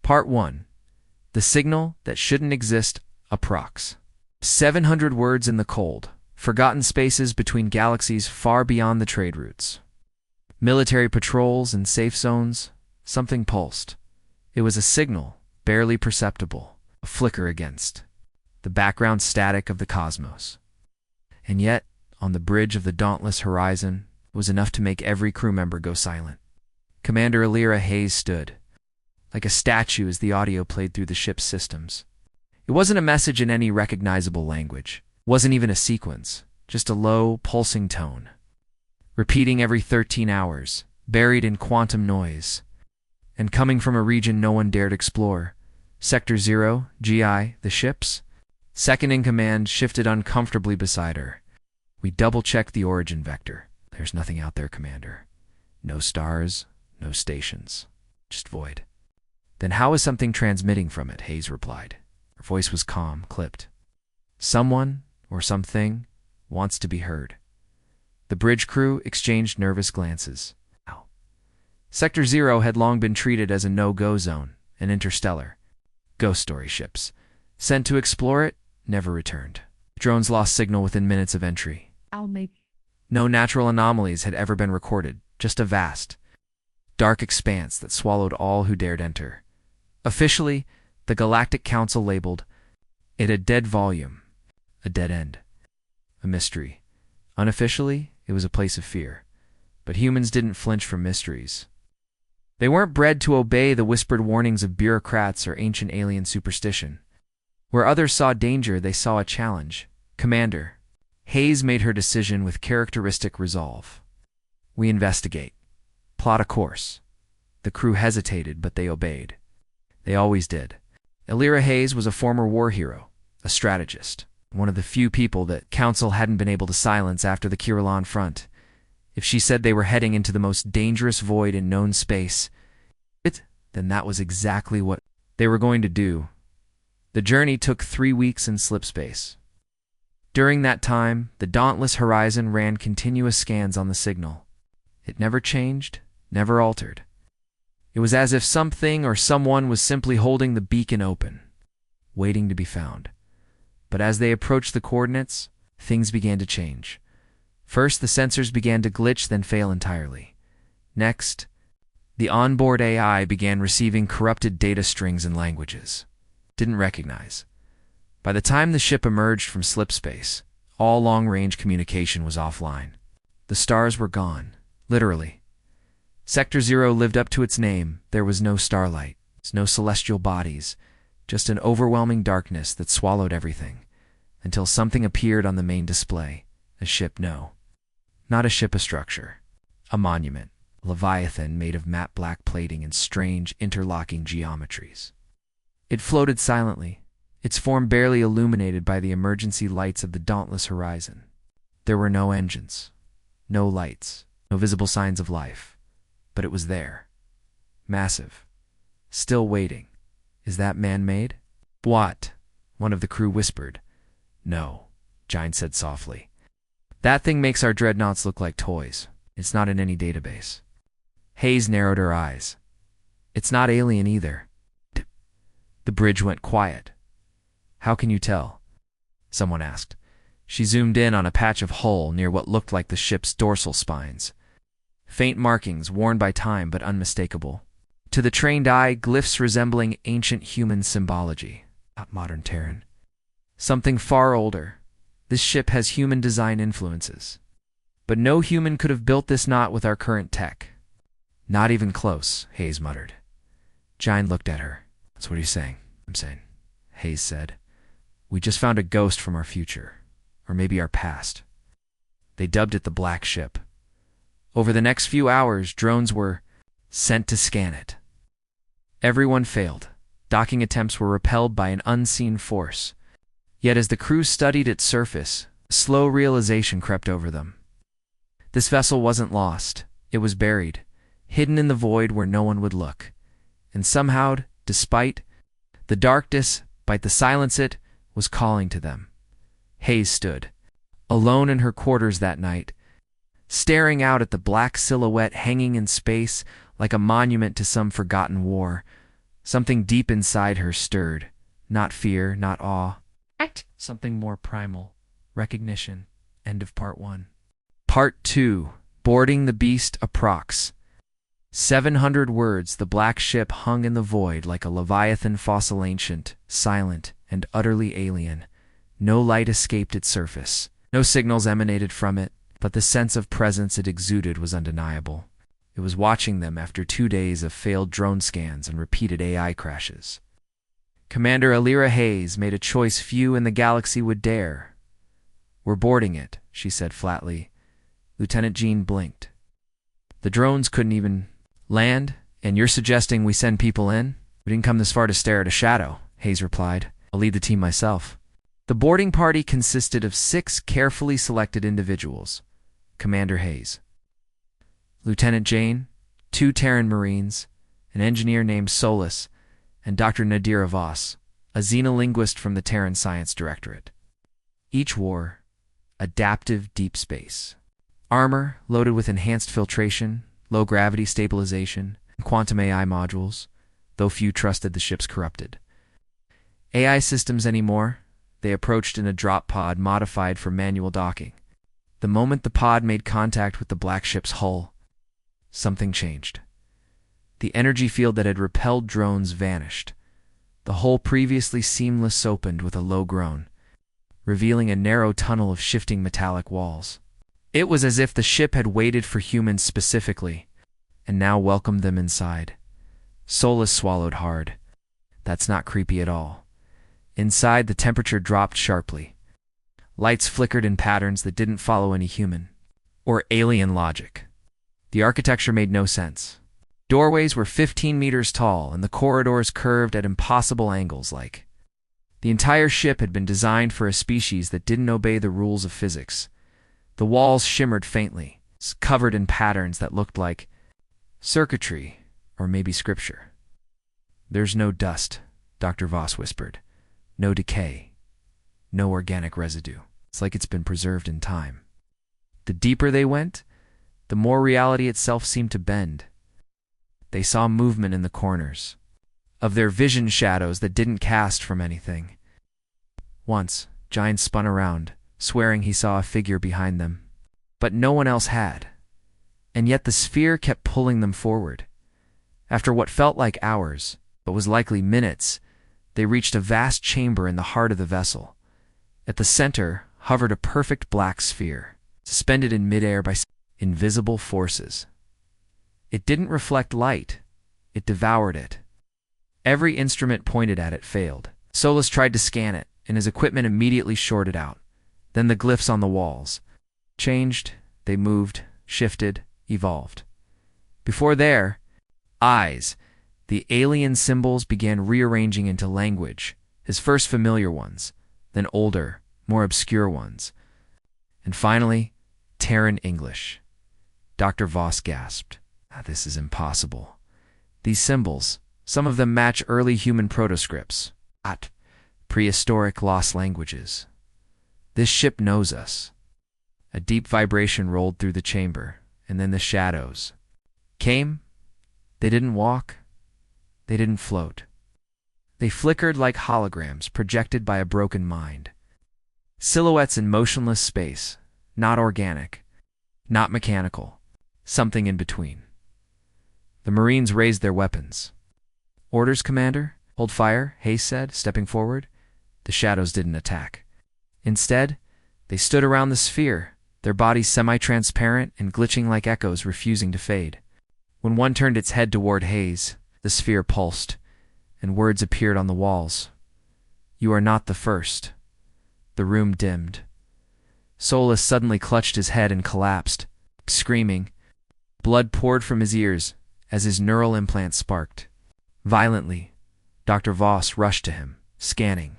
Part 1. The Signal That Shouldn't Exist, Approx. 700 words in the cold, forgotten spaces between galaxies far beyond the trade routes. Military patrols and safe zones, something pulsed. It was a signal, barely perceptible, a flicker against the background static of the cosmos. And yet, on the bridge of the dauntless horizon, it was enough to make every crew member go silent. Commander Elira Hayes stood, like a statue as the audio played through the ship's systems. It wasn't a message in any recognizable language. It wasn't even a sequence, just a low, pulsing tone, repeating every 13 hours, buried in quantum noise, and coming from a region no one dared explore. Sector 0, GI, the ship's second-in-command shifted uncomfortably beside her. We double-checked the origin vector. There's nothing out there, Commander. No stars, no stations, just void. Then how is something transmitting from it? Hayes replied. Her voice was calm, clipped. Someone, or something, wants to be heard. The bridge crew exchanged nervous glances. Ow. Sector 0 had long been treated as a no-go zone, an interstellar. Ghost story ships, sent to explore it, never returned. Drones lost signal within minutes of entry. No natural anomalies had ever been recorded, just a vast, dark expanse that swallowed all who dared enter. Officially, the Galactic Council labeled it a dead volume, a dead end, a mystery. Unofficially, it was a place of fear. But humans didn't flinch from mysteries. They weren't bred to obey the whispered warnings of bureaucrats or ancient alien superstition. Where others saw danger, they saw a challenge. Commander, Hayes made her decision with characteristic resolve. We investigate. Plot a course. The crew hesitated, but they obeyed. They always did. Elira Hayes was a former war hero, a strategist, one of the few people that Council hadn't been able to silence after the Kiralan front. If she said they were heading into the most dangerous void in known space, then that was exactly what they were going to do. The journey took 3 weeks in slipspace. During that time, the dauntless horizon ran continuous scans on the signal. It never changed, never altered. It was as if something or someone was simply holding the beacon open, waiting to be found. But as they approached the coordinates, things began to change. First, the sensors began to glitch, then fail entirely. Next, the onboard AI began receiving corrupted data strings and languages it didn't recognize. By the time the ship emerged from slipspace, all long-range communication was offline. The stars were gone, literally. Sector 0 lived up to its name. There was no starlight, no celestial bodies, just an overwhelming darkness that swallowed everything, until something appeared on the main display. A ship, no. Not a ship, a structure. A monument, a leviathan made of matte black plating and strange, interlocking geometries. It floated silently, its form barely illuminated by the emergency lights of the dauntless horizon. There were no engines, no lights, no visible signs of life. But it was there. Massive. Still waiting. Is that man-made? What? One of the crew whispered. No, Gine said softly. That thing makes our dreadnoughts look like toys. It's not in any database. Hayes narrowed her eyes. It's not alien either. The bridge went quiet. How can you tell? Someone asked. She zoomed in on a patch of hull near what looked like the ship's dorsal spines. Faint markings worn by time but unmistakable. To the trained eye, glyphs resembling ancient human symbology. Not modern Terran. Something far older. This ship has human design influences. But no human could have built this knot with our current tech. Not even close, Hayes muttered. Gine looked at her. That's what he's saying. I'm saying, Hayes said. We just found a ghost from our future. Or maybe our past. They dubbed it the Black Ship. Over the next few hours, drones were sent to scan it. Everyone failed. Docking attempts were repelled by an unseen force. Yet as the crew studied its surface, a slow realization crept over them. This vessel wasn't lost. It was buried, hidden in the void where no one would look. And somehow, despite the darkness, the silence, it was calling to them. Hayes stood, alone in her quarters that night, staring out at the black silhouette hanging in space like a monument to some forgotten war. Something deep inside her stirred. Not fear, not awe. Something more primal. Recognition. End of part 1. Part 2. Boarding the Beast Approx. 700 words. The black ship hung in the void like a leviathan fossil, ancient, silent, and utterly alien. No light escaped its surface. No signals emanated from it, but the sense of presence it exuded was undeniable. It was watching them after 2 days of failed drone scans and repeated AI crashes. Commander Alira Hayes made a choice few in the galaxy would dare. "We're boarding it," she said flatly. Lieutenant Jean blinked. "The drones couldn't even land, and you're suggesting we send people in?" "We didn't come this far to stare at a shadow," Hayes replied. "I'll lead the team myself." The boarding party consisted of 6 carefully selected individuals. Commander Hayes, Lieutenant Jane, 2 Terran Marines, an engineer named Solus, and Dr. Nadira Voss, a xenolinguist from the Terran Science Directorate. Each wore adaptive deep space armor loaded with enhanced filtration, low-gravity stabilization, and quantum AI modules, though few trusted the ship's corrupted AI systems anymore. They approached in a drop pod modified for manual docking. The moment the pod made contact with the black ship's hull, something changed. The energy field that had repelled drones vanished. The hole previously seamless opened with a low groan, revealing a narrow tunnel of shifting metallic walls. It was as if the ship had waited for humans specifically, and now welcomed them inside. Solus swallowed hard. That's not creepy at all. Inside, the temperature dropped sharply. Lights flickered in patterns that didn't follow any human or alien logic. The architecture made no sense. Doorways were 15 meters tall, and the corridors curved at impossible angles like the entire ship had been designed for a species that didn't obey the rules of physics. The walls shimmered faintly, covered in patterns that looked like circuitry or maybe scripture. "There's no dust," Dr. Voss whispered. "No decay. No organic residue. It's like it's been preserved in time." The deeper they went, the more reality itself seemed to bend. They saw movement in the corners of their vision, shadows that didn't cast from anything. Once, Giant spun around, swearing he saw a figure behind them. But no one else had. And yet the sphere kept pulling them forward. After what felt like hours, but was likely minutes, they reached a vast chamber in the heart of the vessel. At the center hovered a perfect black sphere, suspended in midair by invisible forces. It didn't reflect light. It devoured it. Every instrument pointed at it failed. Solus tried to scan it, and his equipment immediately shorted out. Then the glyphs on the walls changed. They moved, shifted, evolved. Before their eyes, the alien symbols began rearranging into language, his first familiar ones, then older, more obscure ones, and finally, Terran English. Dr. Voss gasped. This is impossible. These symbols, some of them match early human protoscripts, prehistoric lost languages. This ship knows us. A deep vibration rolled through the chamber, and then the shadows came. They didn't walk. They didn't float. They flickered like holograms projected by a broken mind. Silhouettes in motionless space, not organic, not mechanical, something in between. The Marines raised their weapons. "Orders, Commander? Hold fire," Hayes said, stepping forward. The shadows didn't attack. Instead, they stood around the sphere, their bodies semi-transparent and glitching like echoes refusing to fade. When one turned its head toward Hayes, the sphere pulsed, and words appeared on the walls. "You are not the first." The room dimmed. Solus suddenly clutched his head and collapsed, screaming. Blood poured from his ears as his neural implant sparked. Violently, Dr. Voss rushed to him, scanning.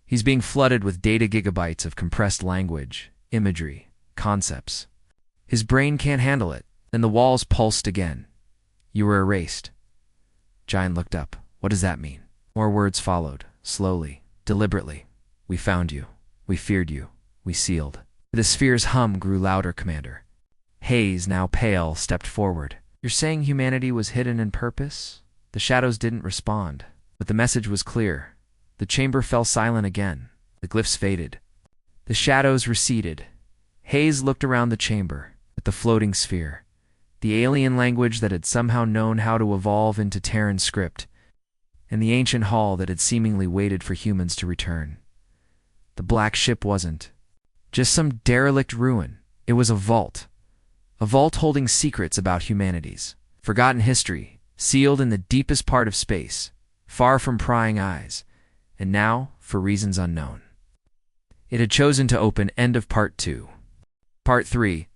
He's being flooded with data gigabytes of compressed language, imagery, concepts. His brain can't handle it. Then the walls pulsed again. "You were erased." Giant looked up. "What does that mean?" More words followed, slowly, deliberately. "We found you. We feared you. We sealed." The sphere's hum grew louder, Commander. Hayes, now pale, stepped forward. "You're saying humanity was hidden in purpose? The shadows didn't respond, but the message was clear. The chamber fell silent again. The glyphs faded. The shadows receded. Hayes looked around the chamber, at the floating sphere, the alien language that had somehow known how to evolve into Terran script, and the ancient hall that had seemingly waited for humans to return. The black ship wasn't just some derelict ruin. It was a vault holding secrets about humanity's forgotten history, sealed in the deepest part of space, far from prying eyes, and now, for reasons unknown, it had chosen to open. End of Part 2. Part 3.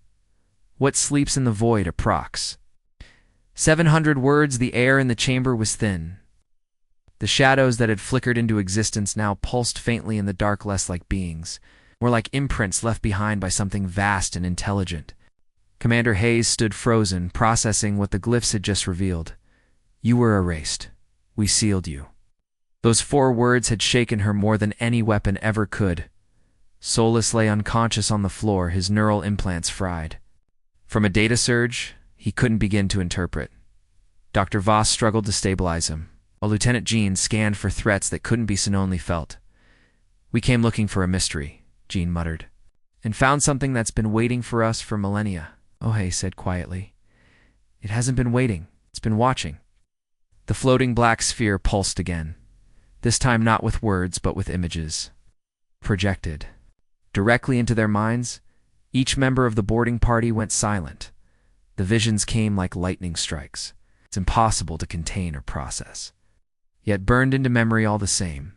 What Sleeps in the Void approx. 700 words. The air in the chamber was thin. The shadows that had flickered into existence now pulsed faintly in the dark, less like beings, more like imprints left behind by something vast and intelligent. Commander Hayes stood frozen, processing what the glyphs had just revealed. You were erased. We sealed you. Those 4 words had shaken her more than any weapon ever could. Solus lay unconscious on the floor, his neural implants fried. From a data surge, he couldn't begin to interpret. Dr. Voss struggled to stabilize him, while Lieutenant Jean scanned for threats that couldn't be seen, only felt. We came looking for a mystery, Jean muttered, and found something that's been waiting for us for millennia, Ohei said quietly. It hasn't been waiting, it's been watching. The floating black sphere pulsed again, this time not with words but with images. Projected directly into their minds, each member of the boarding party went silent. The visions came like lightning strikes. It's impossible to contain or process, yet burned into memory all the same.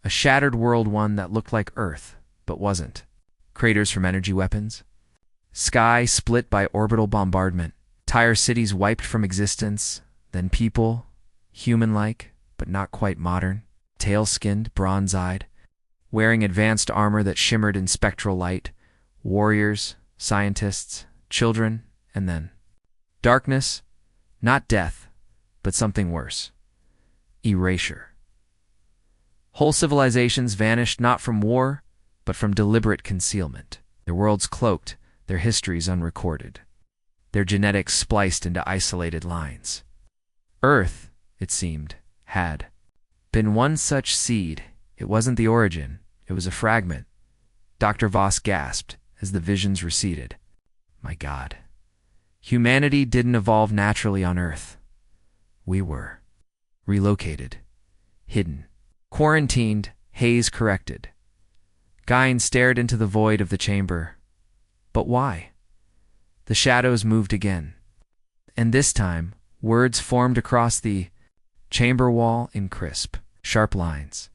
A shattered world, one that looked like Earth, but wasn't. Craters from energy weapons. Sky split by orbital bombardment. Entire cities wiped from existence. Then people, human-like, but not quite modern, tail-skinned, bronze-eyed, wearing advanced armor that shimmered in spectral light, warriors, scientists, children, and then darkness, not death, but something worse. Erasure. Whole civilizations vanished not from war, but from deliberate concealment. Their worlds cloaked, their histories unrecorded, their genetics spliced into isolated lines. Earth, it seemed, had been one such seed. It wasn't the origin, it was a fragment. Dr. Voss gasped as the visions receded. My God. Humanity didn't evolve naturally on Earth. We were. Relocated. Hidden. Quarantined, Hayes corrected. Guine stared into the void of the chamber. But why? The shadows moved again. And this time, words formed across the chamber wall in crisp, sharp lines.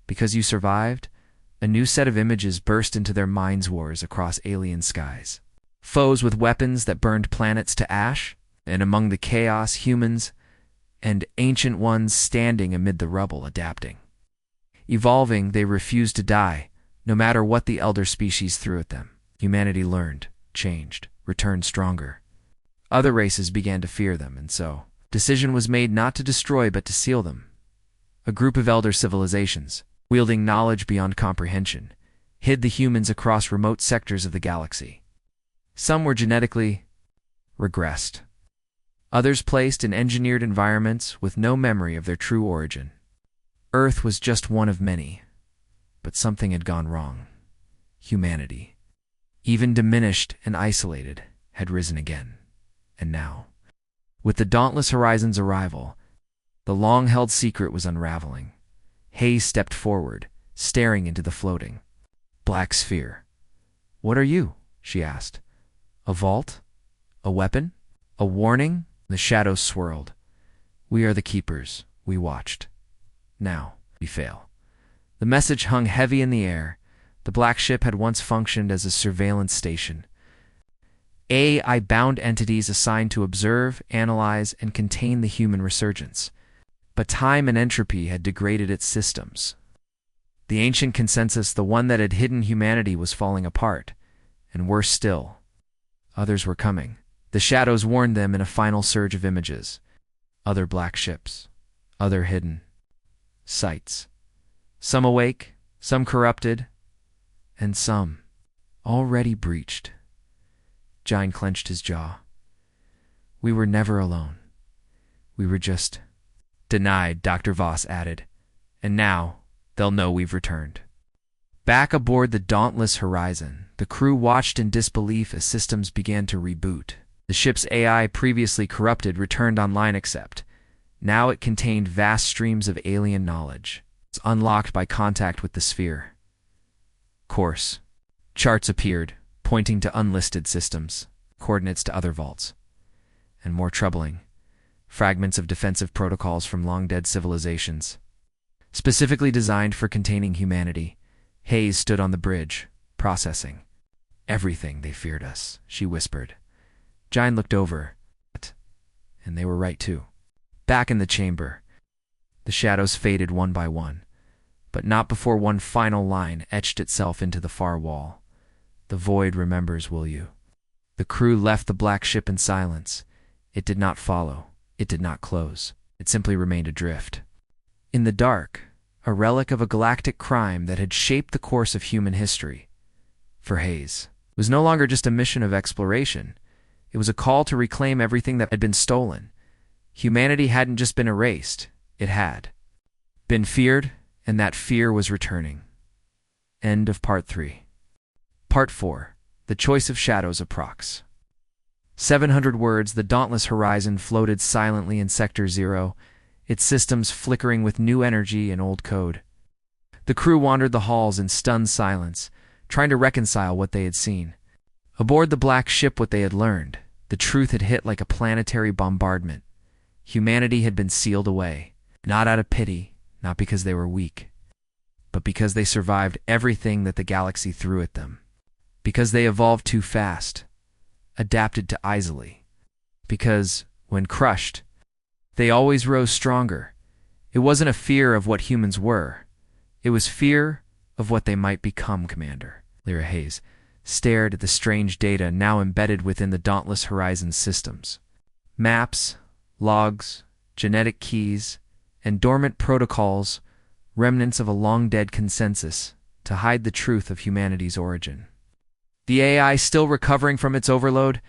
Because you survived, a new set of images burst into their minds, wars across alien skies. Foes with weapons that burned planets to ash, and among the chaos, humans and ancient ones standing amid the rubble, adapting. Evolving, they refused to die, no matter what the elder species threw at them. Humanity learned, changed, returned stronger. Other races began to fear them, and so decision was made not to destroy but to seal them. A group of elder civilizations, wielding knowledge beyond comprehension, hid the humans across remote sectors of the galaxy. Some were genetically regressed. Others placed in engineered environments with no memory of their true origin. Earth was just one of many, but something had gone wrong. Humanity, even diminished and isolated, had risen again. And now, with the dauntless Horizon's arrival, the long-held secret was unraveling. Hayes stepped forward, staring into the floating black sphere. What are you? She asked. A vault? A weapon? A warning? The shadows swirled. We are the keepers. We watched. Now, we fail. The message hung heavy in the air. The black ship had once functioned as a surveillance station. AI-bound entities assigned to observe, analyze, and contain the human resurgence. But time and entropy had degraded its systems. The ancient consensus, the one that had hidden humanity, was falling apart. And worse still, others were coming. The shadows warned them in a final surge of images. Other black ships. Other hidden sites. Some awake, some corrupted, and some already breached. Jine clenched his jaw. We were never alone. We were just denied, Dr. Voss added. And now, they'll know we've returned. Back aboard the dauntless Horizon, the crew watched in disbelief as systems began to reboot. The ship's AI, previously corrupted, returned online except now it contained vast streams of alien knowledge. It's unlocked by contact with the sphere. Course. Charts appeared, pointing to unlisted systems, coordinates to other vaults. And more troubling, fragments of defensive protocols from long-dead civilizations. Specifically designed for containing humanity, Hayes stood on the bridge, processing. Everything they feared us, she whispered. Jine looked over, and they were right too. Back in the chamber, the shadows faded one by one, but not before one final line etched itself into the far wall. The void remembers, will you? The crew left the black ship in silence. It did not follow. It did not close. It simply remained adrift. In the dark, a relic of a galactic crime that had shaped the course of human history. For Hayes, it was no longer just a mission of exploration. It was a call to reclaim everything that had been stolen. Humanity hadn't just been erased. It had been feared, and that fear was returning. End of Part 3. Part 4. The Choice of Shadows Approx. 700 words, the dauntless Horizon floated silently in Sector 0, its systems flickering with new energy and old code. The crew wandered the halls in stunned silence, trying to reconcile what they had seen. Aboard the black ship, what they had learned. The truth had hit like a planetary bombardment. Humanity had been sealed away, not out of pity, not because they were weak, but because they survived everything that the galaxy threw at them. Because they evolved too fast, adapted to easily. Because, when crushed, they always rose stronger. It wasn't a fear of what humans were. It was fear of what they might become, Commander. Lyra Hayes stared at the strange data now embedded within the dauntless Horizon systems. Maps, logs, genetic keys, and dormant protocols, remnants of a long-dead consensus to hide the truth of humanity's origin. The AI, still recovering from its overload,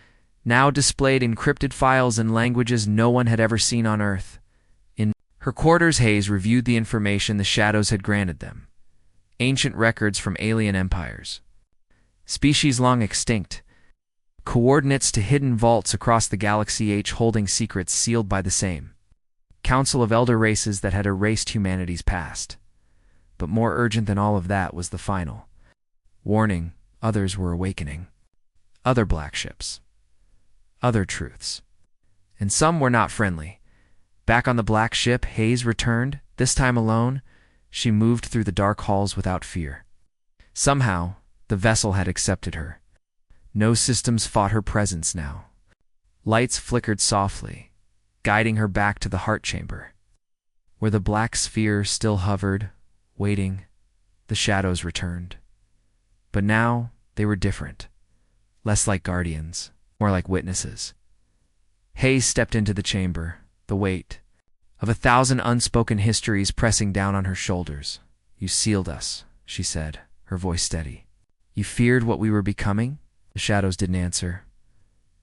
now displayed encrypted files in languages no one had ever seen on Earth. In her quarters, Hayes reviewed the information the shadows had granted them. Ancient records from alien empires. Species long extinct. Coordinates to hidden vaults across the galaxy, H holding secrets sealed by the same. Council of elder races that had erased humanity's past. But more urgent than all of that was the final warning: others were awakening. Other black ships. Other truths. And some were not friendly. Back on the black ship, Hayes returned, this time alone. She moved through the dark halls without fear. Somehow, the vessel had accepted her. No systems fought her presence now. Lights flickered softly, guiding her back to the heart chamber. Where the black sphere still hovered, waiting, the shadows returned. But now, they were different. Less like guardians, more like witnesses. Hayes stepped into the chamber, the weight of 1,000 unspoken histories pressing down on her shoulders. You sealed us, she said, her voice steady. You feared what we were becoming? The shadows didn't answer.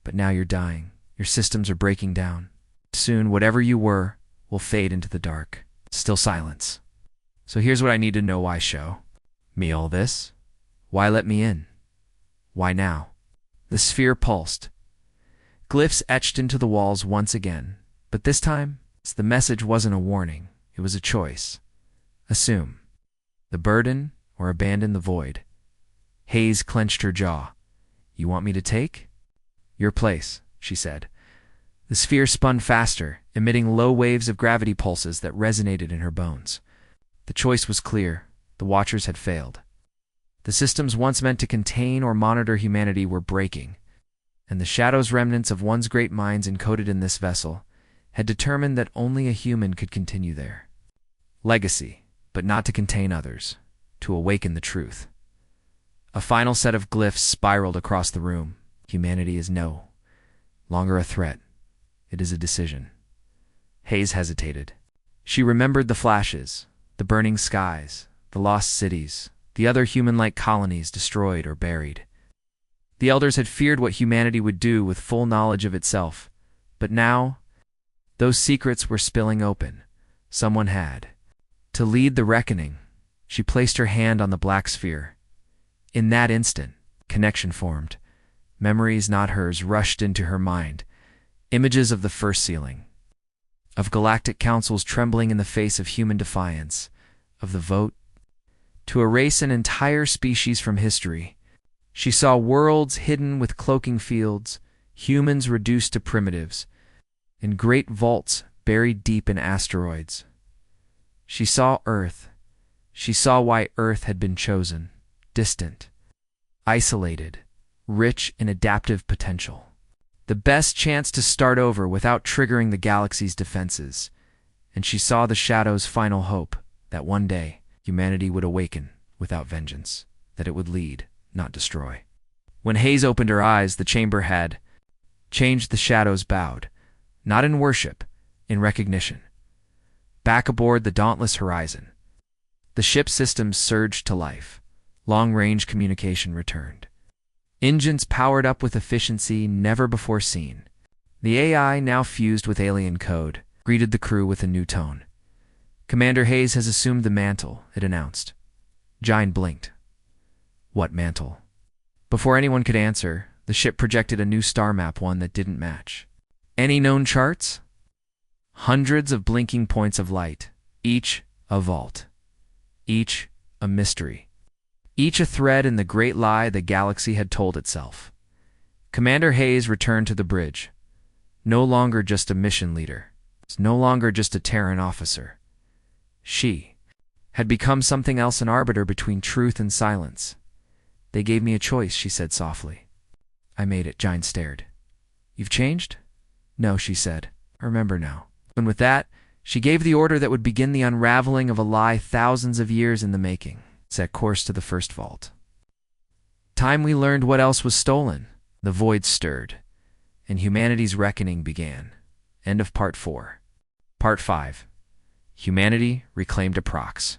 But now you're dying. Your systems are breaking down. Soon, whatever you were will fade into the dark. Still silence. So here's what I need to know. Why show me all this? Why let me in? Why now? The sphere pulsed. Glyphs etched into the walls once again. But this time, the message wasn't a warning. It was a choice. Assume the burden or abandon the void. Hayes clenched her jaw. You want me to take? Your place, she said. The sphere spun faster, emitting low waves of gravity pulses that resonated in her bones. The choice was clear. The Watchers had failed. The systems once meant to contain or monitor humanity were breaking, and the shadows' remnants of one's great minds encoded in this vessel had determined that only a human could continue there. Legacy, but not to contain others, to awaken the truth. A final set of glyphs spiraled across the room. Humanity is no longer a threat. It is a decision. Hayes hesitated. She remembered the flashes, the burning skies, the lost cities, the other human-like colonies destroyed or buried. The elders had feared what humanity would do with full knowledge of itself, but now Those secrets were spilling open. Someone had to lead the reckoning. She placed her hand on the black sphere. In that instant, connection formed. Memories not hers rushed into her mind. Images of the first sealing, of galactic councils trembling in the face of human defiance, of the vote to erase an entire species from history. She saw worlds hidden with cloaking fields, humans reduced to primitives, and great vaults buried deep in asteroids. She saw Earth. She saw why Earth had been chosen, distant, isolated, rich in adaptive potential. The best chance to start over without triggering the galaxy's defenses. And she saw the Shadow's final hope, that one day humanity would awaken without vengeance, that it would lead, not destroy. When Hayes opened her eyes, the chamber had changed. The Shadows bowed, not in worship, in recognition. Back aboard the dauntless Horizon, the ship's systems surged to life. Long-range communication returned. Engines powered up with efficiency never before seen. The AI, now fused with alien code, greeted the crew with a new tone. "Commander Hayes has assumed the mantle," it announced. Jine blinked. "What mantle?" Before anyone could answer, the ship projected a new star map, one that didn't match. Any known charts? Hundreds of blinking points of light, each a vault, each a mystery. Each a thread in the great lie the galaxy had told itself. Commander Hayes returned to the bridge. No longer just a mission leader. No longer just a Terran officer. She had become something else, an arbiter between truth and silence. "They gave me a choice," she said softly. "I made it." Jine stared. "You've changed?" "No," she said. "I remember now." And with that, she gave the order that would begin the unraveling of a lie thousands of years in the making. Set course to the first vault. Time we learned what else was stolen. The void stirred, and humanity's reckoning began. End of Part 4. Part 5. Humanity reclaimed a prox.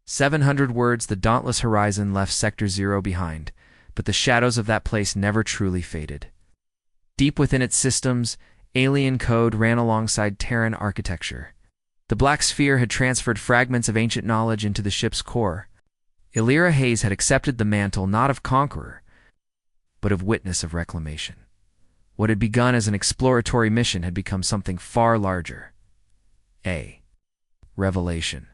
700 words. The dauntless Horizon left Sector 0 behind, but the shadows of that place never truly faded. Deep within its systems, alien code ran alongside Terran architecture. The black sphere had transferred fragments of ancient knowledge into the ship's core. Illyra Hayes had accepted the mantle not of conqueror, but of witness of reclamation. What had begun as an exploratory mission had become something far larger. A revelation.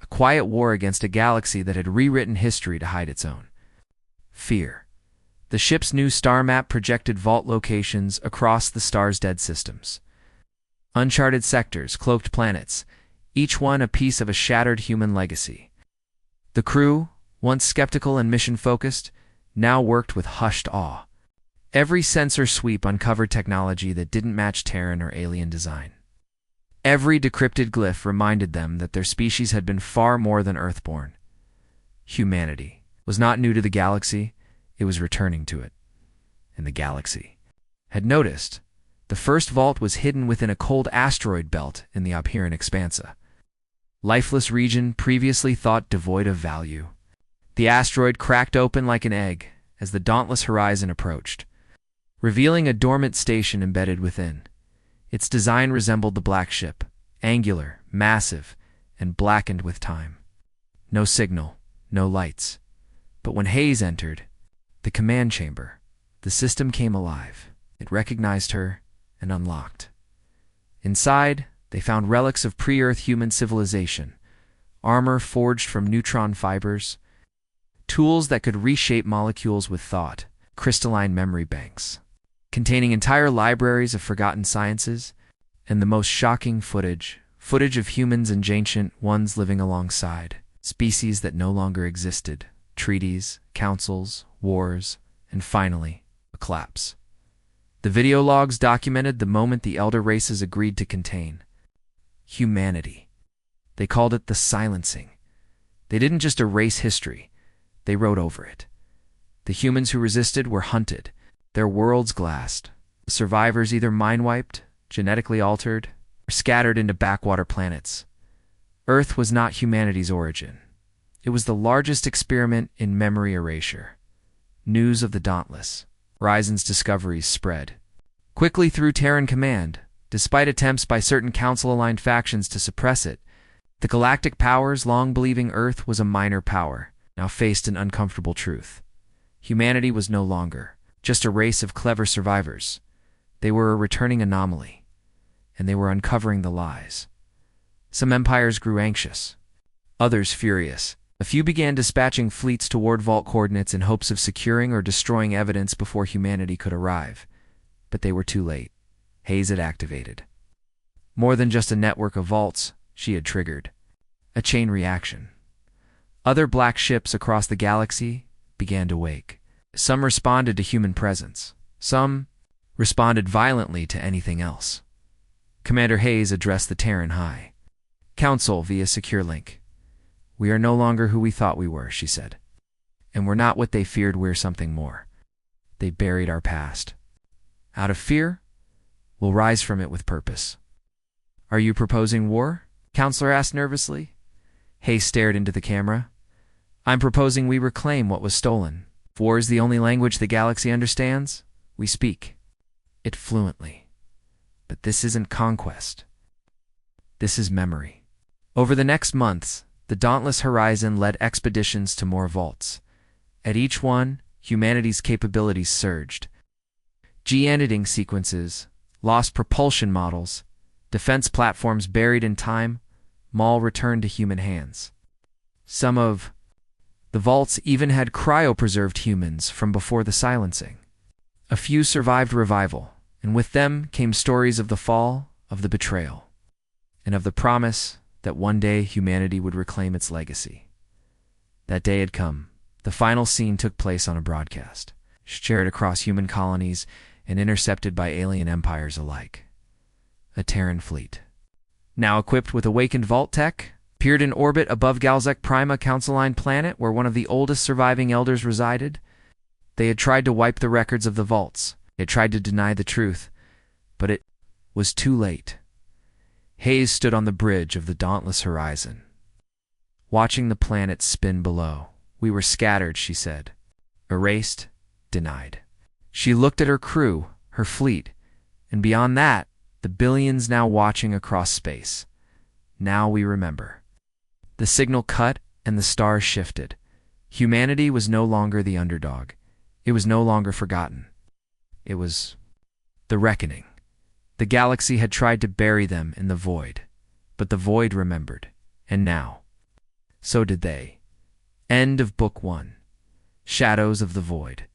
A quiet war against a galaxy that had rewritten history to hide its own. Fear. The ship's new star map projected vault locations across the star's dead systems. Uncharted sectors, cloaked planets, each one a piece of a shattered human legacy. The crew, once skeptical and mission-focused, now worked with hushed awe. Every sensor sweep uncovered technology that didn't match Terran or alien design. Every decrypted glyph reminded them that their species had been far more than Earthborn. Humanity was not new to the galaxy, it was returning to it. And the galaxy had noticed. The first vault was hidden within a cold asteroid belt in the Abhiran Expansa. Lifeless region previously thought devoid of value. The asteroid cracked open like an egg as the dauntless Horizon approached, revealing a dormant station embedded within. Its design resembled the black ship, angular, massive, and blackened with time. No signal, no lights. But when Hayes entered the command chamber, the system came alive. It recognized her and unlocked. Inside, they found relics of pre-Earth human civilization, armor forged from neutron fibers, tools that could reshape molecules with thought, crystalline memory banks, containing entire libraries of forgotten sciences, and the most shocking footage of humans and ancient ones living alongside, species that no longer existed, treaties, councils, wars, and finally, a collapse. The video logs documented the moment the elder races agreed to contain humanity. They called it the silencing. They didn't just erase history, they wrote over it. The humans who resisted were hunted, their worlds glassed, the survivors either mind-wiped, genetically altered, or scattered into backwater planets. Earth was not humanity's origin. It was the largest experiment in memory erasure. News of the Dauntless, Horizon's discoveries spread quickly through Terran command, Despite attempts by certain council-aligned factions to suppress it, the galactic powers, long believing Earth was a minor power, now faced an uncomfortable truth. Humanity was no longer just a race of clever survivors. They were a returning anomaly, and they were uncovering the lies. Some empires grew anxious, others furious. A few began dispatching fleets toward vault coordinates in hopes of securing or destroying evidence before humanity could arrive. But they were too late. Hayes had activated more than just a network of vaults. She had triggered a chain reaction. Other black ships across the galaxy began to wake. Some responded to human presence. Some responded violently to anything else. Commander Hayes addressed the Terran High Council via secure link. "We are no longer who we thought we were," she said. "And we're not what they feared. We're something more. They buried our past. Out of fear, we'll rise from it with purpose." "Are you proposing war?" Counselor asked nervously. Hayes stared into the camera. "I'm proposing we reclaim what was stolen. If war is the only language the galaxy understands, we speak it fluently. But this isn't conquest. This is memory." Over the next months, the Dauntless Horizon led expeditions to more vaults. At each one, humanity's capabilities surged. Gene-editing sequences, lost propulsion models, defense platforms buried in time, all returned to human hands. Some of the vaults even had cryopreserved humans from before the silencing. A few survived revival, and with them came stories of the fall, of the betrayal, and of the promise that one day humanity would reclaim its legacy. That day had come. The final scene took place on a broadcast, shared across human colonies and intercepted by alien empires alike. A Terran fleet, now equipped with awakened vault tech, appeared in orbit above Galzec Prima, Council-Line planet where one of the oldest surviving elders resided. They had tried to wipe the records of the vaults. They had tried to deny the truth, but it was too late. Hayes stood on the bridge of the Dauntless Horizon, watching the planet spin below. "We were scattered," she said. "Erased, denied." She looked at her crew, her fleet, and beyond that, the billions now watching across space. "Now we remember." The signal cut and the stars shifted. Humanity was no longer the underdog. It was no longer forgotten. It was the reckoning. The galaxy had tried to bury them in the void, but the void remembered, and now, so did they. End of Book 1. Shadows of the Void.